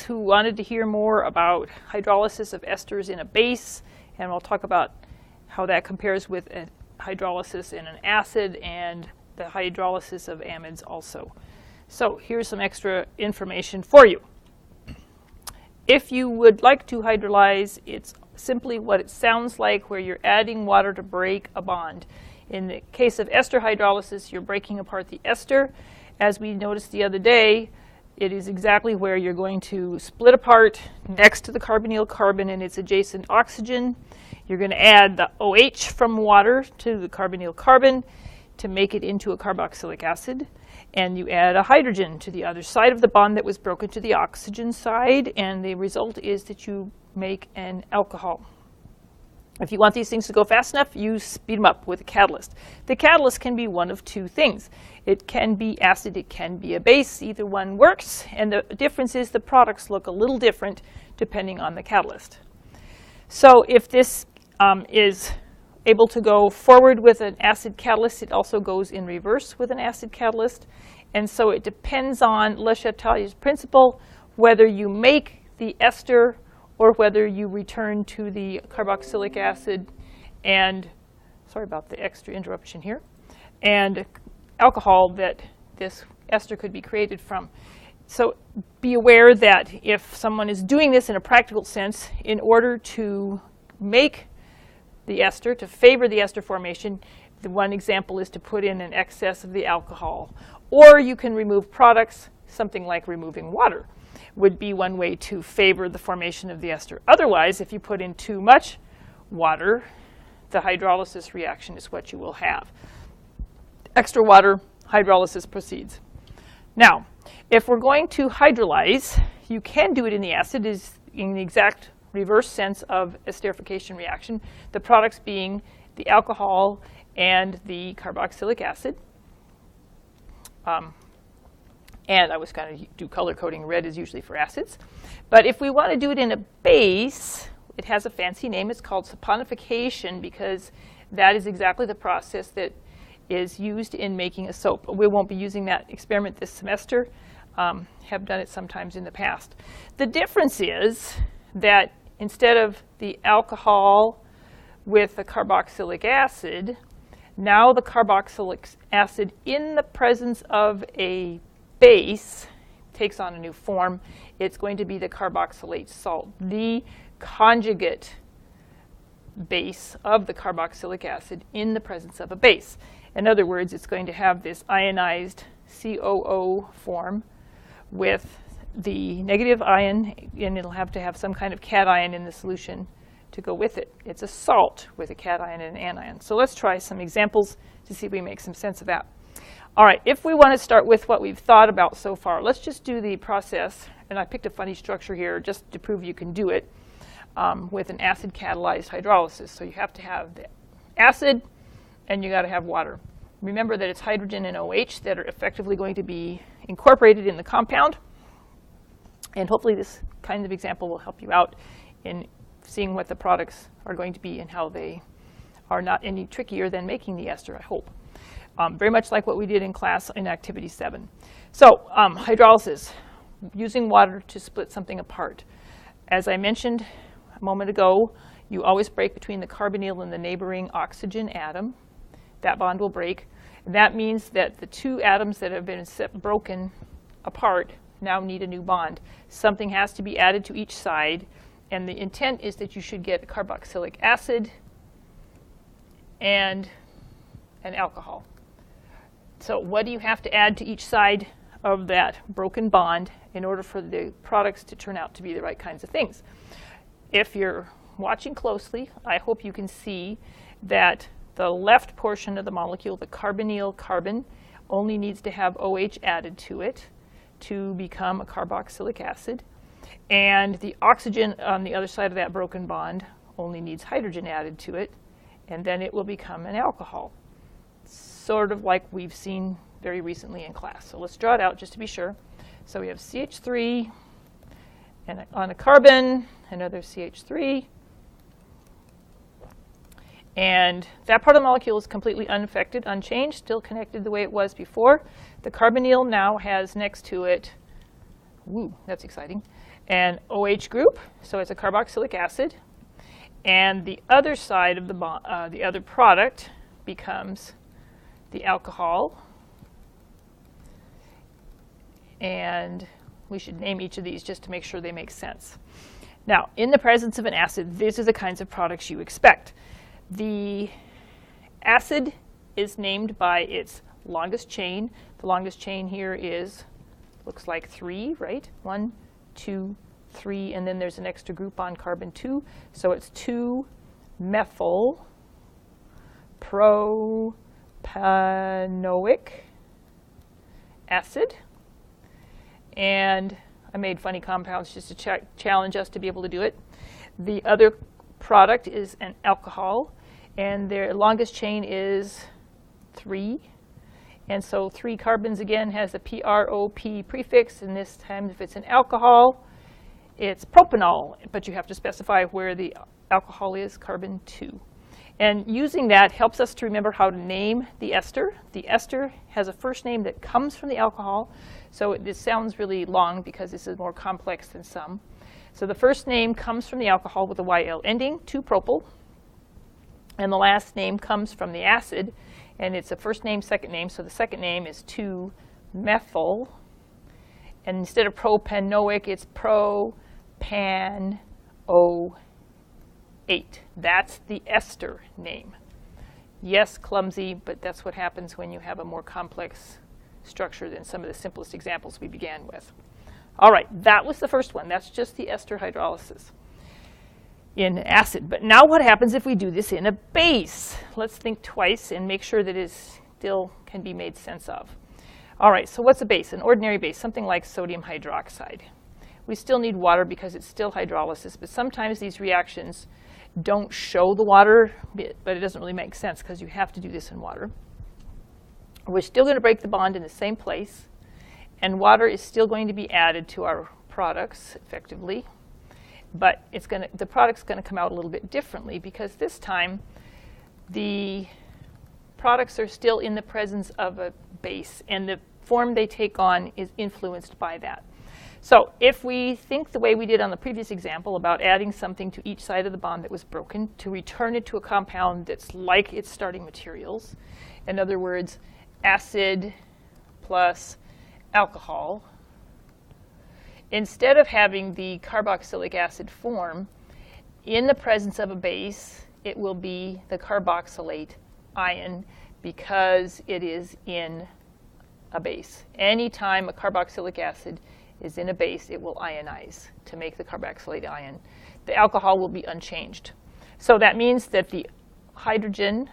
who wanted to hear more about hydrolysis of esters in a base, and we'll talk about how that compares with a hydrolysis in an acid and the hydrolysis of amides also. So here's some extra information for you. If you would like to hydrolyze, it's simply what it sounds like, where you're adding water to break a bond. In the case of ester hydrolysis, you're breaking apart the ester. As we noticed the other day, it is exactly where you're going to split apart next to the carbonyl carbon and its adjacent oxygen. You're going to add the OH from water to the carbonyl carbon to make it into a carboxylic acid. And you add a hydrogen to the other side of the bond that was broken to the oxygen side, and the result is that you make an alcohol. If you want these things to go fast enough, you speed them up with a catalyst. The catalyst can be one of two things. It can be acid, it can be a base. Either one works, and the difference is the products look a little different depending on the catalyst. So if this is able to go forward with an acid catalyst, it also goes in reverse with an acid catalyst. And so it depends on Le Chatelier's principle, whether you make the ester or whether you return to the carboxylic acid and, sorry about the extra interruption here, and alcohol that this ester could be created from. So be aware that if someone is doing this in a practical sense, in order to make the ester, to favor the ester formation, the one example is to put in an excess of the alcohol. Or you can remove products, something like removing water would be one way to favor the formation of the ester. Otherwise, if you put in too much water, the hydrolysis reaction is what you will have. Extra water, hydrolysis proceeds. Now, if we're going to hydrolyze, you can do it in the acid, is in the exact reverse sense of esterification reaction, the products being the alcohol and the carboxylic acid. And I was going to do color coding. Red is usually for acids. But if we want to do it in a base, it has a fancy name. It's called saponification, because that is exactly the process that is used in making a soap. We won't be using that experiment this semester. Have done it sometimes in the past. The difference is that instead of the alcohol with the carboxylic acid, now the carboxylic acid in the presence of a base takes on a new form. It's going to be the carboxylate salt, the conjugate base of the carboxylic acid in the presence of a base. In other words, it's going to have this ionized COO form with the negative ion, and it'll have to have some kind of cation in the solution to go with it. It's a salt with a cation and an anion. So let's try some examples to see if we make some sense of that. All right, if we want to start with what we've thought about so far, let's just do the process. And I picked a funny structure here just to prove you can do it with an acid catalyzed hydrolysis. So you have to have the acid and you got to have water. Remember that it's hydrogen and OH that are effectively going to be incorporated in the compound. And hopefully this kind of example will help you out in seeing what the products are going to be and how they are not any trickier than making the ester, I hope. Very much like what we did in class in Activity 7. So hydrolysis, using water to split something apart. As I mentioned a moment ago, you always break between the carbonyl and the neighboring oxygen atom. That bond will break. And that means that the two atoms that have been broken apart now need a new bond. Something has to be added to each side, and the intent is that you should get a carboxylic acid and an alcohol. So what do you have to add to each side of that broken bond in order for the products to turn out to be the right kinds of things? If you're watching closely, I hope you can see that the left portion of the molecule, the carbonyl carbon, only needs to have OH added to it to become a carboxylic acid. And the oxygen on the other side of that broken bond only needs hydrogen added to it, and then it will become an alcohol. Sort of like we've seen very recently in class. So let's draw it out just to be sure. So we have CH3 and on a carbon, another CH3. And that part of the molecule is completely unaffected, unchanged, still connected the way it was before. The carbonyl now has next to it, woo, that's exciting, and OH group, so it's a carboxylic acid. And the other side of the other product becomes the alcohol. And we should name each of these just to make sure they make sense. Now, in the presence of an acid, these are the kinds of products you expect. The acid is named by its longest chain. The longest chain here looks like 3, right? 1, 2, 3, and then there's an extra group on carbon 2. So it's 2-methyl propanoic acid. And I made funny compounds just to challenge us to be able to do it. The other product is an alcohol, and their longest chain is 3. And so 3 carbons again has a prop prefix, and this time if it's an alcohol, it's propanol, but you have to specify where the alcohol is, carbon 2. And using that helps us to remember how to name the ester. The ester has a first name that comes from the alcohol, so this sounds really long because this is more complex than some. So the first name comes from the alcohol with a YL ending, 2-propyl, and the last name comes from the acid, and it's a first name, second name, so the second name is 2-methyl, and instead of propanoic, it's propanoate. That's the ester name. Yes, clumsy, but that's what happens when you have a more complex structure than some of the simplest examples we began with. All right, that was the first one. That's just the ester hydrolysis in acid. But now what happens if we do this in a base? Let's think twice and make sure that it still can be made sense of. All right, so what's a base? An ordinary base, something like sodium hydroxide. We still need water because it's still hydrolysis, but sometimes these reactions don't show the water bit, but it doesn't really make sense because you have to do this in water. We're still going to break the bond in the same place, and water is still going to be added to our products effectively, but the product's going to come out a little bit differently because this time the products are still in the presence of a base, and the form they take on is influenced by that. So if we think the way we did on the previous example about adding something to each side of the bond that was broken to return it to a compound that's like its starting materials, in other words, acid plus alcohol, instead of having the carboxylic acid form, in the presence of a base, it will be the carboxylate ion because it is in a base. Anytime a carboxylic acid is in a base, it will ionize to make the carboxylate ion. The alcohol will be unchanged. So that means that the hydrogen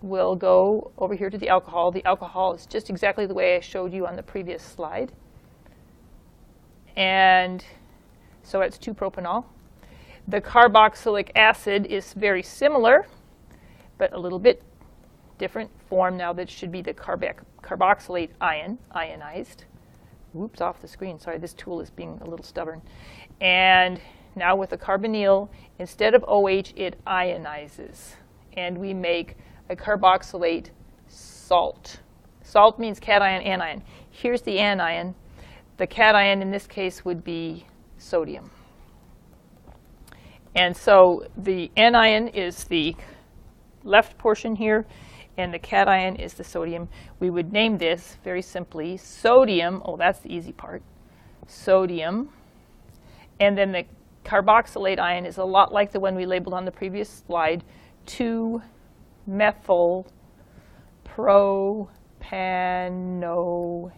will go over here to the alcohol. The alcohol is just exactly the way I showed you on the previous slide. And so it's 2-propanol. The carboxylic acid is very similar, but a little bit different form now. That should be the carboxylate ion, ionized. Whoops, off the screen. Sorry, this tool is being a little stubborn. And now with the carbonyl, instead of OH, it ionizes. And we make a carboxylate salt. Salt means cation, anion. Here's the anion. The cation in this case would be sodium. And so the anion is the left portion here, and the cation is the sodium. We would name this very simply sodium. Oh, that's the easy part. Sodium. And then the carboxylate ion is a lot like the one we labeled on the previous slide, 2-methyl propanoate.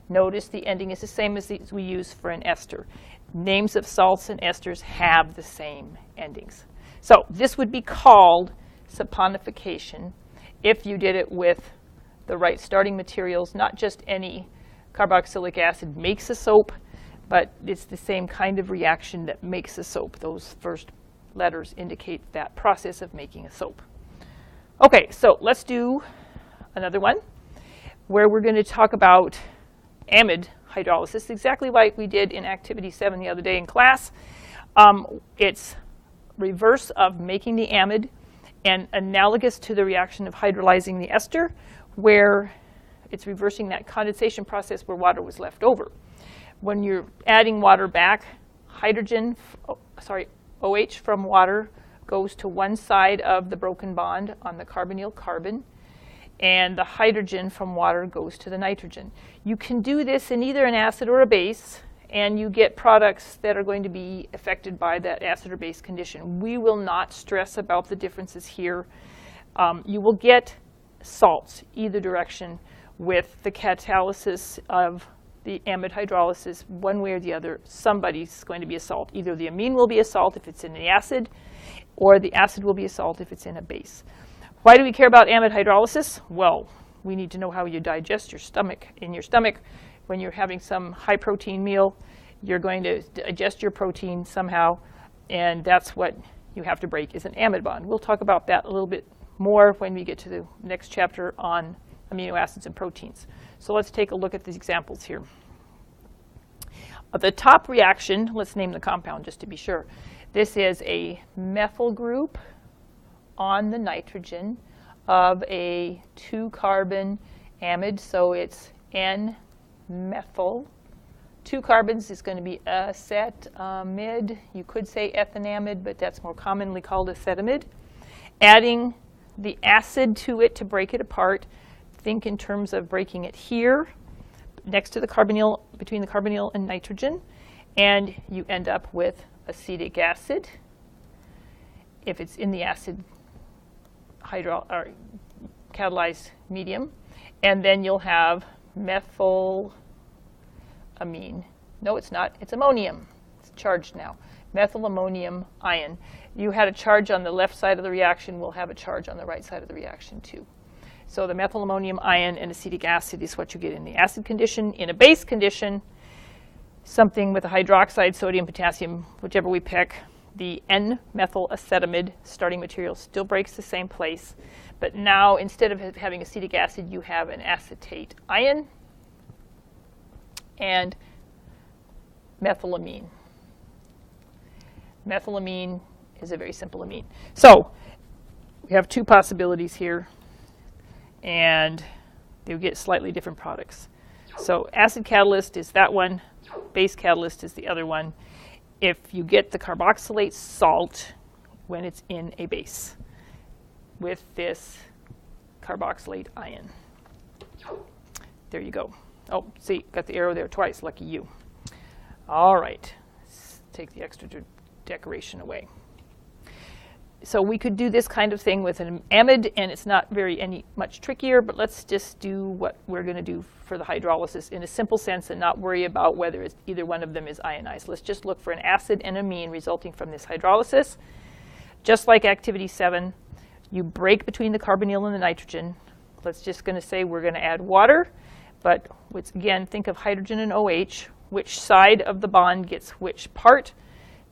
Notice the ending is the same as we use for an ester. Names of salts and esters have the same endings. So this would be called saponification if you did it with the right starting materials. Not just any carboxylic acid makes a soap, but it's the same kind of reaction that makes a soap. Those first letters indicate that process of making a soap. Okay, so let's do another one where we're going to talk about amide hydrolysis, exactly like we did in activity 7 the other day in class. It's reverse of making the amide and analogous to the reaction of hydrolyzing the ester, where it's reversing that condensation process where water was left over. when you're adding water back, OH from water goes to one side of the broken bond on the carbonyl carbon, and the hydrogen from water goes to the nitrogen. You can do this in either an acid or a base, and you get products that are going to be affected by that acid or base condition. We will not stress about the differences here. You will get salts either direction with the catalysis of the amide hydrolysis. One way or the other, somebody's going to be a salt. Either the amine will be a salt if it's in the acid, or the acid will be a salt if it's in a base. Why do we care about amide hydrolysis? Well, we need to know how you digest in your stomach. When you're having some high protein meal, you're going to digest your protein somehow, and that's what you have to break is an amide bond. We'll talk about that a little bit more when we get to the next chapter on amino acids and proteins. So let's take a look at these examples here. The top reaction, let's name the compound just to be sure. This is a methyl group on the nitrogen of a 2-carbon amide, so it's N-methyl. 2 carbons is going to be acetamide. You could say ethanamide, but that's more commonly called acetamide. Adding the acid to it to break it apart, think in terms of breaking it here, next to the carbonyl, between the carbonyl and nitrogen, and you end up with acetic acid. If it's in the acid or catalyzed medium, and then you'll have methylamine. No, it's not. It's ammonium. It's charged now. Methylammonium ion. You had a charge on the left side of the reaction. We'll have a charge on the right side of the reaction too. So the methylammonium ion and acetic acid is what you get in the acid condition. In a base condition, something with a hydroxide, sodium, potassium, whichever we pick, the N-methyl acetamide starting material still breaks the same place. But now, instead of having acetic acid, you have an acetate ion and methylamine. Methylamine is a very simple amine. So we have 2 possibilities here, and you get slightly different products. So acid catalyst is that one, base catalyst is the other one. If you get the carboxylate salt when it's in a base with this carboxylate ion. There you go. Oh, see, got the arrow there twice. Lucky you. All right, let's take the extra decoration away. So we could do this kind of thing with an amide, and it's not much trickier, but let's just do what we're going to do for the hydrolysis in a simple sense and not worry about whether either one of them is ionized. Let's just look for an acid and amine resulting from this hydrolysis. Just like activity 7, you break between the carbonyl and the nitrogen. Let's just going to say we're going to add water, but again, think of hydrogen and OH. Which side of the bond gets which part?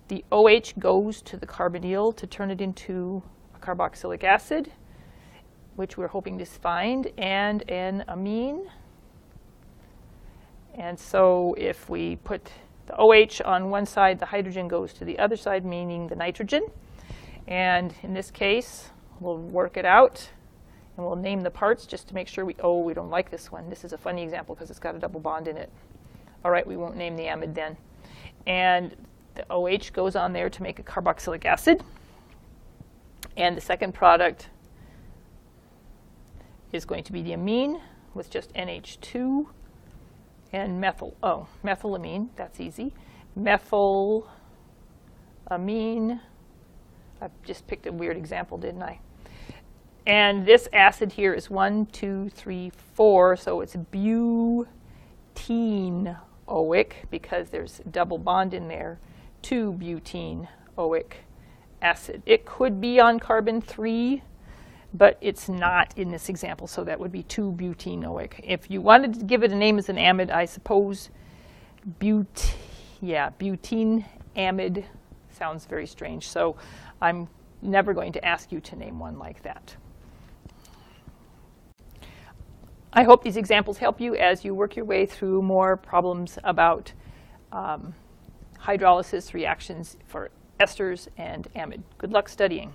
The OH goes to the carbonyl to turn it into a carboxylic acid, which we're hoping to find, and an amine. And so if we put the OH on one side, the hydrogen goes to the other side, meaning the nitrogen. And in this case, we'll work it out, and we'll name the parts just to make sure we don't like this one. This is a funny example because it's got a double bond in it. All right, we won't name the amide then. And the OH goes on there to make a carboxylic acid. And the second product is going to be the amine with just NH2 and methylamine. That's easy. Methylamine. I just picked a weird example, didn't I? And this acid here is 1, 2, 3, 4, so it's butene-oic because there's a double bond in there. 2-butene-oic acid. It could be on carbon 3, but it's not in this example, so that would be 2-butene-oic. If you wanted to give it a name as an amide, I suppose butene-amide sounds very strange, so I'm never going to ask you to name one like that. I hope these examples help you as you work your way through more problems about hydrolysis reactions for esters and amide. Good luck studying.